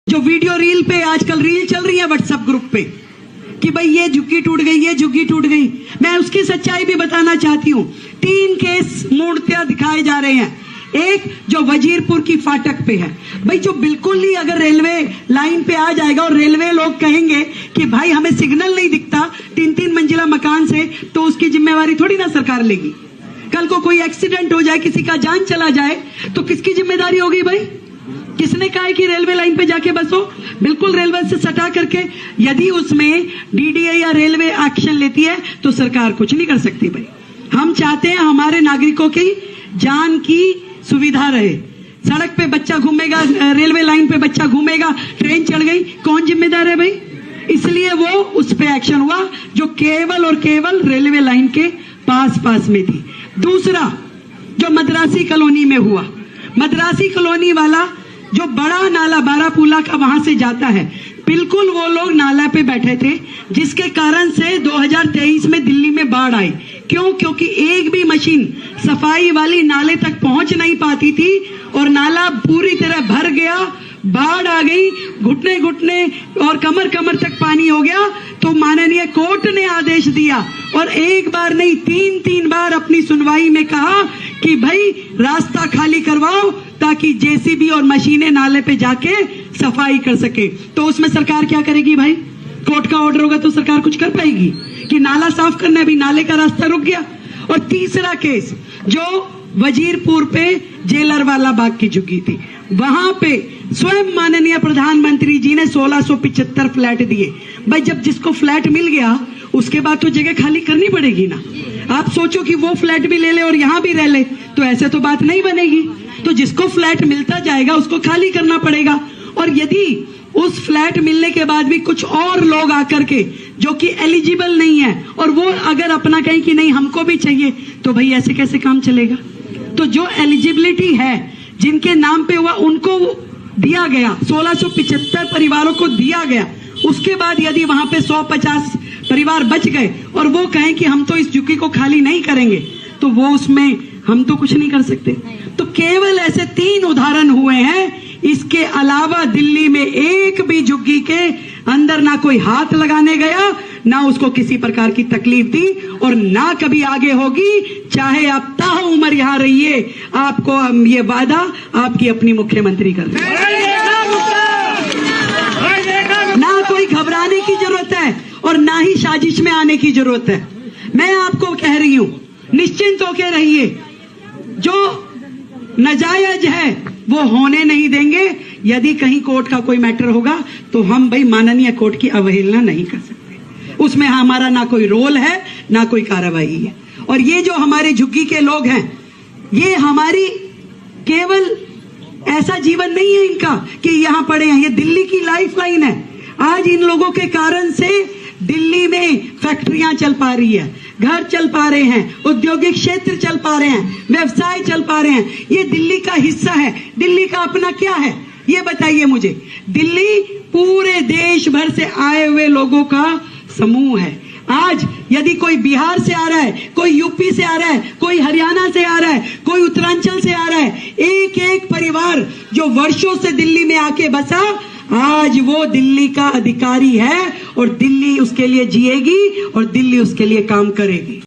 जो video reel पे आजकल रील चल रही है व्हाट्सएप ग्रुप पे कि भाई ये झुग्गी टूट गई, ये झुग्गी टूट गई, मैं उसकी सच्चाई भी बताना चाहती हूँ। 3 केस मूर्तियां दिखाए जा रहे हैं। एक जो वजीरपुर की फाटक पे है, भाई जो बिल्कुल ही अगर रेलवे लाइन पे आ जाएगा और रेलवे लोग कहेंगे कि भाई हमें सिग्नल नहीं दिखता 3-3 मंजिला मकान से, तो उसकी जिम्मेवारी थोड़ी ना सरकार लेगी। कल को कोई एक्सीडेंट हो जाए, किसी का जान चला जाए, तो किसकी जिम्मेदारी होगी भाई? किसने कहा है कि रेलवे लाइन पे जाके बसो? बिल्कुल रेलवे से सटा करके यदि उसमें डीडीए या रेलवे एक्शन लेती है तो सरकार कुछ नहीं कर सकती भाई। हम चाहते हैं हमारे नागरिकों की जान की सुविधा रहे। सड़क पे बच्चा घूमेगा, रेलवे लाइन पे बच्चा घूमेगा, ट्रेन चढ़ गई, कौन जिम्मेदार है भाई? इसलिए वो उस पे एक्शन हुआ जो केवल और केवल रेलवे लाइन के पास में थी। दूसरा जो मद्रासी कॉलोनी में हुआ, मद्रासी कॉलोनी वाला जो बड़ा नाला बारापूला का वहां से जाता है, बिल्कुल वो लोग नाला पे बैठे थे, जिसके कारण से 2023 में दिल्ली में बाढ़ आई। क्यों? क्योंकि एक भी मशीन सफाई वाली नाले तक पहुंच नहीं पाती थी और नाला पूरी तरह भर गया, बाढ़ आ गई, घुटने घुटने और कमर कमर तक पानी हो गया। तो माननीय कोर्ट ने आदेश दिया और एक बार नहीं 3 बार अपनी सुनवाई में कहा कि भाई रास्ता खाली करवाओ ताकि जेसीबी और मशीनें नाले पे जाके सफाई कर सके। तो उसमें सरकार क्या करेगी भाई? कोर्ट का ऑर्डर होगा तो सरकार कुछ कर पाएगी कि नाला साफ करना है? अभी नाले का रास्ता रुक गया। और तीसरा केस जो वजीरपुर पे जेलर वाला बाग की झुग्गी थी, वहां पे स्वयं माननीय प्रधानमंत्री जी ने 1675 फ्लैट दिए। भाई जब जिसको फ्लैट मिल गया उसके बाद तो जगह खाली करनी पड़ेगी ना। आप सोचो कि वो फ्लैट भी ले ले और यहां भी रह ले, तो ऐसे तो बात नहीं बनेगी। तो जिसको फ्लैट मिलता जाएगा उसको खाली करना पड़ेगा। और यदि उस फ्लैट मिलने के बाद भी कुछ और लोग आकर के जो कि एलिजिबल नहीं है और वो अगर अपना कहें कि नहीं हमको भी चाहिए, तो भाई ऐसे कैसे काम चलेगा? तो जो एलिजिबिलिटी है, जिनके नाम पे हुआ, उनको दिया गया, 1675 परिवारों को दिया गया। उसके बाद यदि वहां पे 150 परिवार बच गए और वो कहें कि हम तो इस झुग्गी को खाली नहीं करेंगे, तो वो उसमें हम तो कुछ नहीं कर सकते। तो केवल ऐसे 3 उदाहरण हुए हैं। इसके अलावा दिल्ली में एक भी झुग्गी के अंदर ना कोई हाथ लगाने गया, ना उसको किसी प्रकार की तकलीफ दी और ना कभी आगे होगी। चाहे आप ताउम्र यहाँ रहिए, आपको हम ये वादा आपकी अपनी मुख्यमंत्री कर रहे हैं। ना कोई घबराने की जरूरत है और ना ही साजिश में आने की जरूरत है। मैं आपको कह रही हूं, निश्चिंत होकर रहिए। जो नाजायज है वो होने नहीं देंगे। यदि कहीं कोर्ट का कोई मैटर होगा तो हम भाई माननीय कोर्ट की अवहेलना नहीं कर सकते। उसमें हमारा ना कोई रोल है, ना कोई कार्रवाई है। और ये जो हमारे झुग्गी के लोग हैं, ये हमारी केवल ऐसा जीवन नहीं है इनका कि यहां पड़े हैं, ये दिल्ली की लाइफ लाइन है। आज इन लोगों के कारण से दिल्ली में फैक्ट्रियां चल पा रही है, घर चल पा रहे हैं, औद्योगिक क्षेत्र चल पा रहे हैं, व्यवसाय चल पा रहे हैं। ये दिल्ली का हिस्सा है। दिल्ली का अपना क्या है ये बताइए मुझे? दिल्ली पूरे देश भर से आए हुए लोगों का समूह है। आज यदि कोई बिहार से आ रहा है, कोई यूपी से आ रहा है, कोई हरियाणा से आ रहा है, कोई उत्तरांचल से आ रहा है, एक एक परिवार जो वर्षों से दिल्ली में आके बसा, आज वो दिल्ली का अधिकारी है और दिल्ली उसके लिए जिएगी और दिल्ली उसके लिए काम करेगी।